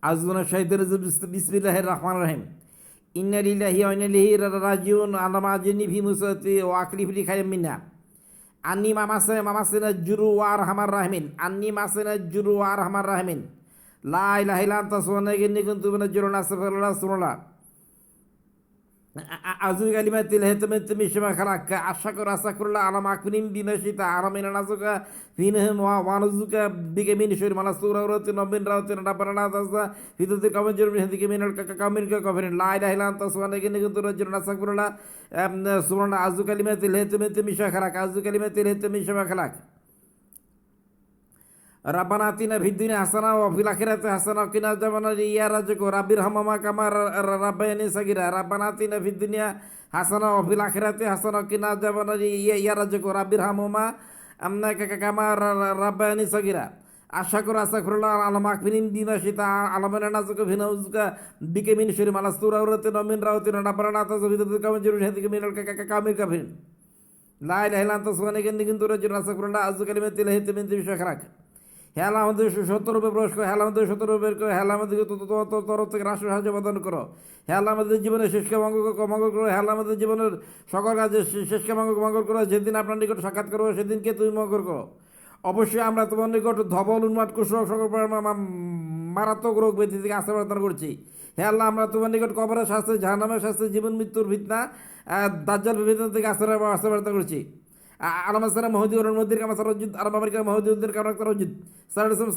আজগুনা শাহিদের বিসমিল্লাহির রহমানির রহিম। ইন্না লিল্লাহি ওয়া ইন্না ইলাইহি রাজিউন। আল্লামা আজনি ফি মুসাতি ওয়া আকলিফ লি খায়রাম মিন্না। আন্নি মামাসিনা জুরু ওয়া আরহামার রাহিমিন। আন্নি মাসিনা জুরু ওয়া আরহামার রাহিমিন। লা ইলাহা ইল্লা আনতা সুবহানাকা ইন্নী কুনতু মিনাজ জালিমিন। আস্তাগফিরুল্লাহ সুবহানাল্লাহ। أعوذ بكلمات الله التامة من شر ما خلق. أشكر أستغفر الله على ما أكفني بما شئت أعلم نفسك فينهم ونعوذك بك من شر ما نستور عورات من راوت ربنا تزا في ذات كم جرم هذيك من الكامل كفرين. لا إله إلا أنت سبحانك إني كنت رجل. أستغفر الله سبحان. أعوذ بكلمات الله التامة من شر ما خلق. أعوذ بكلمات الله التامة من شر ما خلق. ربنا آتنا في الدنيا حسنة وفي الآخرة حسنة وقنا عذاب النار. يا رزق رب ارحمهما كما ربياني صغيرا. ربنا آتنا في الدنيا حسنة وفي الآخرة حسنة وقنا عذاب النار. يا رزق رب ارحمهما كما ربياني صغيرا. أشكر أستغفر الله على ما أكفني بما شئت أعلم نفسك في نفسك بك من شر ما نستور عورات من راوت ربنا تزا في ذات كم جرم هذيك من الكامل كفرين. لا إله إلا أنت سبحانك إني كنت رجل. أستغفر الله. أعوذ بكلمات الله التامة من شر ما خلق. হে আল্লাহ আমাদের সত্যরূপে প্রবেশ করো। হে আল্লাহ আমাদের সত্যরূপে বের করো। হে আল্লাহ আমাদেরকে তরফ থেকে রাষ্ট্র সাহায্য প্রদান করো। হে আল্লাহ আমাদের জীবনের শেষকে মঙ্গল করো। হে আল্লাহ আমাদের জীবনের সকল কাজে শেষকে মঙ্গল করো। যেদিন আপনার নিকট সাক্ষাৎ করবো সেদিনকে তুমি মঙ্গল করো। অবশ্যই আমরা তোমার নিকট ধবল উন্মাদ কুশল সকল মারাত্মক রোগ ব্যাধি থেকে আশ্রয় প্রার্থনা করছি। হে আল্লাহ আমরা তোমার নিকট কবরের শাস্তি, জাহান্নামের শাস্তি, জীবন মৃত্যুর ফিতনা, দাজ্জাল বিভীষণ থেকে আশ্রয় প্রার্থনা করছি। على مسألة مهدي ورا المدير كما ترجد على بابرك مهدي ودير كما ترجد. سالسم